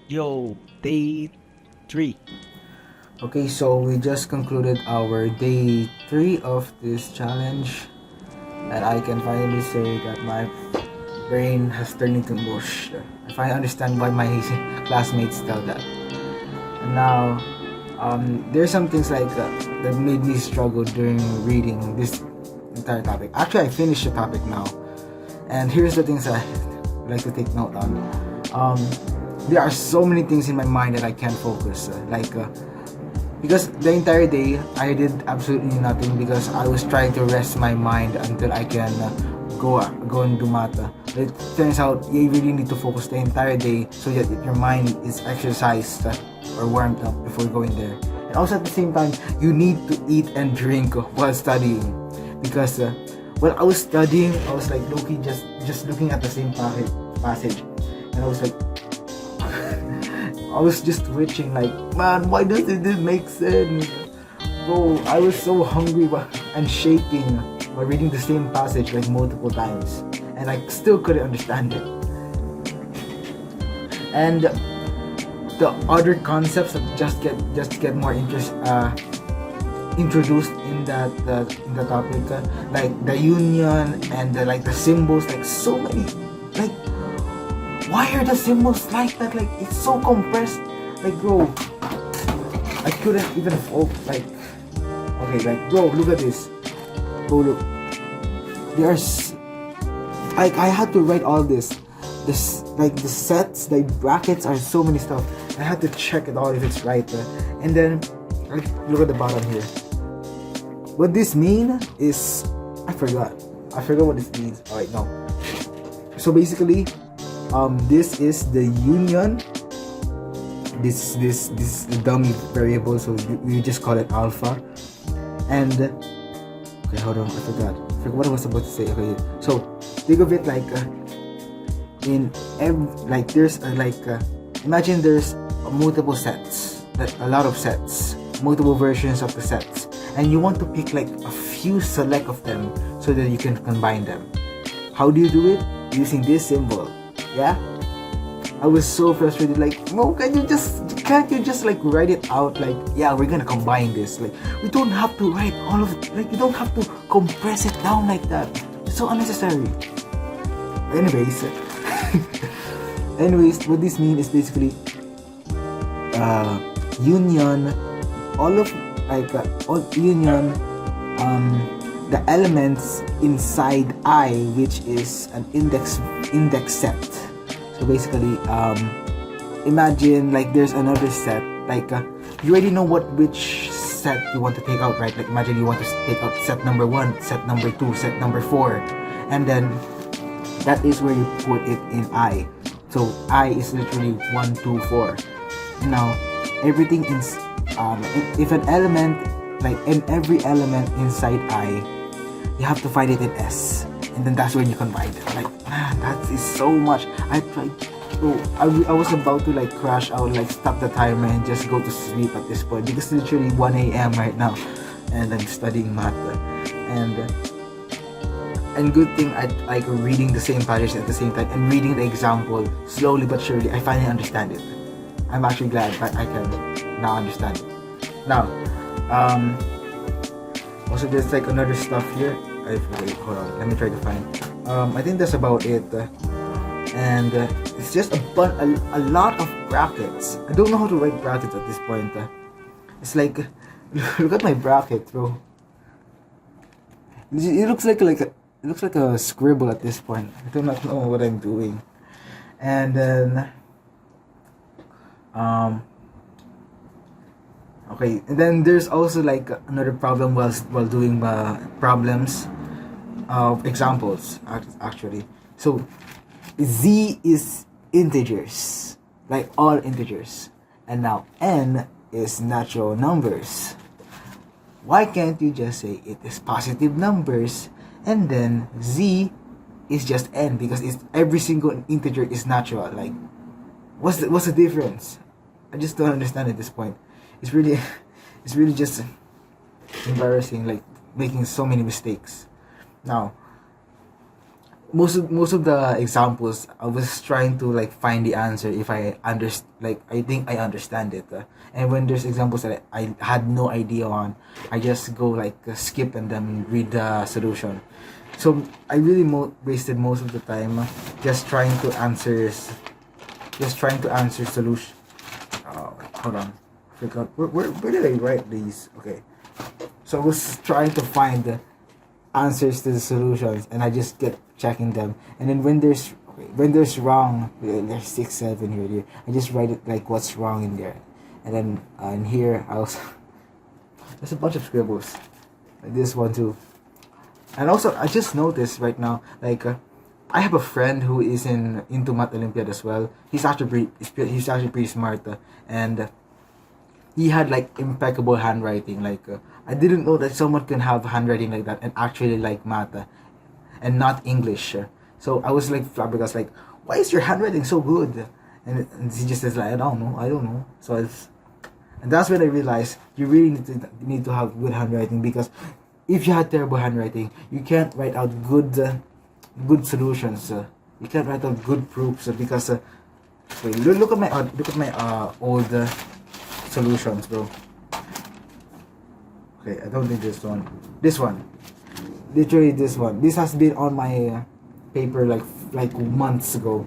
Yo, day 3. Okay, so we just concluded our day 3 of this challenge, and I can finally say that my brain has turned into mush. I finally understand why my classmates tell that. And now, there's some things that made me struggle during reading this entire topic. Actually, I finished the topic now, and here's the things I like to take note on. Um, there are so many things in my mind that I can't focus. Because the entire day I did absolutely nothing because I was trying to rest my mind until I can go and do math. It turns out you really need to focus the entire day so that your mind is exercised or warmed up before going there. And also at the same time, you need to eat and drink while studying because while I was studying, I was like low-key just looking at the same passage, and I was like. I was just twitching like, man, why does it didn't make sense? Bro, I was so hungry and shaking while reading the same passage like multiple times, and I still couldn't understand it. And the other concepts that just get more introduced in the topic, like the union and the symbols, like so many, like. Why are the symbols like that? Like, it's so compressed. Like, bro, I couldn't even like, okay, like, bro, look at this. Bro, look. There's, like, I had to write all this. Like, the sets, the brackets are so many stuff. I had to check it all if it's right. And then, like, look at the bottom here. What this mean is, I forgot what this means. Alright, no. So basically, this is the union. This dummy variable, so we just call it alpha. And okay, hold on, I forgot what I was about to say. Okay, so think of it like in every, like there's imagine there's multiple sets, a lot of sets, multiple versions of the sets, and you want to pick like a few select of them so that you can combine them. How do you do it? Using this symbol. Yeah, I was so frustrated. Like, no, can't you just like write it out? Like, yeah, we're gonna combine this. Like, we don't have to write all of it. Like, you don't have to compress it down like that. It's so unnecessary. Anyways, what this means is basically union. All union. The elements inside I, which is an index set. So basically, imagine like there's another set. Like you already know which set you want to take out, right? Like imagine you want to take out set number 1, set number 2, set number 4, and then that is where you put it in I. So I is literally 1, 2, 4. Now everything is if an element, like in every element inside I, you have to find it in S, and then that's when you combine it. Like, man, that is so much. I tried, bro. I was about to like crash out, like stop the timer and just go to sleep at this point because it's literally 1 a.m. right now, and I'm studying math. And good thing I like reading the same passage at the same time and reading the example slowly but surely. I finally understand it. I'm actually glad that I can now understand it. Now, also there's like another stuff here. Wait, hold on, let me try to find. I think that's about it. And it's just a lot of brackets. I don't know how to write brackets at this point. It's like, look at my bracket, bro. It looks like a scribble at this point. I do not know what I'm doing. And then okay, and then there's also like another problem while doing problems of examples actually. So Z is integers, like all integers, and now N is natural numbers. Why can't you just say it is positive numbers and then Z is just N, because it's every single integer is natural? Like, what's the difference? I just don't understand at this point. It's really just embarrassing, like making so many mistakes. Now, most of the examples I was trying to like find the answer if I like I think I understand it, and when there's examples that I had no idea on, I just go like skip and then read the solution. So I really wasted most of the time just trying to answer solution. Hold on, forgot where did I write these? Okay, so I was trying to find the answers to the solutions, and I just get checking them, and then when there's wrong, there's 6 7 here, I just write it like what's wrong in there, and then in here I also there's a bunch of scribbles, like this one too. And also I just noticed right now, like I have a friend who is into Math Olympiad as well. He's actually pretty smart, and he had like impeccable handwriting. Like I didn't know that someone can have handwriting like that and actually like math, and not English. So I was like flabbergasted, like, why is your handwriting so good? And he just says like, I don't know. So and that's when I realized you really need to have good handwriting, because if you had terrible handwriting, you can't write out good solutions. You can't write out good proofs, because wait, look at my old solutions, bro. Okay, I don't think this one, literally this one. This has been on my paper like months ago,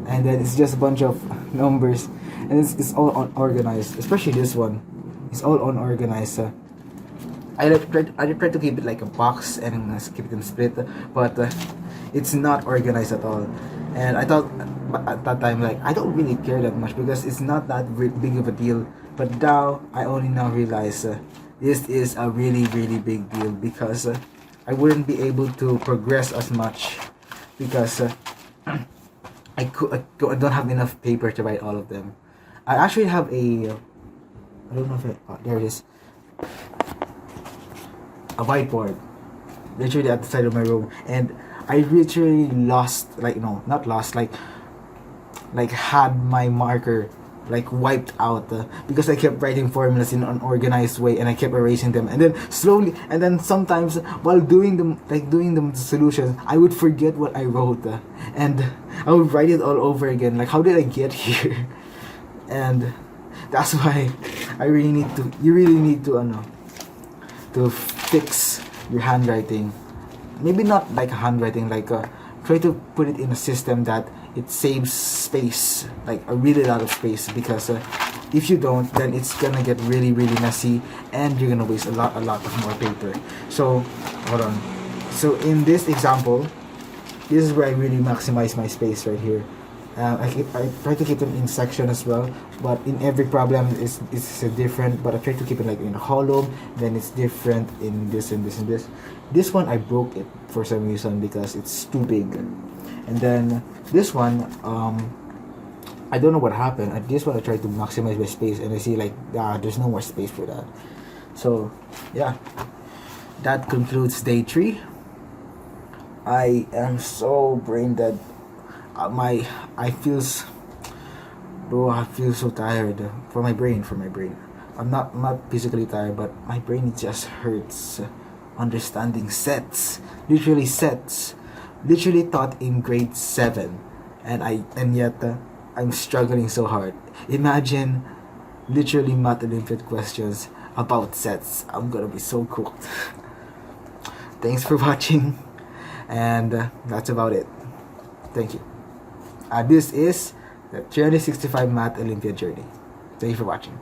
and then it's just a bunch of numbers, and it's all unorganized. Especially this one, it's all unorganized. I try to keep it like a box and keep it in split, but it's not organized at all. And I thought at that time, like, I don't really care that much because it's not that big of a deal. But now I only now realize this is a really big deal, because I wouldn't be able to progress as much, because I don't have enough paper to write all of them. I actually have I don't know if there it is, a whiteboard literally at the side of my room, and I literally lost, like, no, not lost, like had my marker like wiped out, because I kept writing formulas in an organized way, and I kept erasing them, and then slowly, and then sometimes while doing the solutions, I would forget what I wrote, and I would write it all over again, like, how did I get here? And that's why you really need to fix your handwriting. Maybe not like handwriting, like try to put it in a system that it saves space, like a really lot of space, because if you don't, then it's gonna get really messy, and you're gonna waste a lot of more paper. So hold on. So in this example, this is where I really maximize my space right here. I try to keep them in section as well, but in every problem it's different. But I try to keep it like in a column. Then it's different in this and this and this. This one I broke it for some reason because it's too big, and then this one I don't know what happened. This one I tried to maximize my space, and I see like there's no more space for that. So yeah, that concludes day 3. I am so brain dead. I feel so tired for my brain. I'm not physically tired, but my brain just hurts understanding sets, literally taught in grade 7, and yet I'm struggling so hard. Imagine literally Math Olympiad questions about sets. I'm gonna be so cooked. Thanks for watching, and that's about it. Thank you. This is the 365 Math Olympiad journey. Thank you for watching.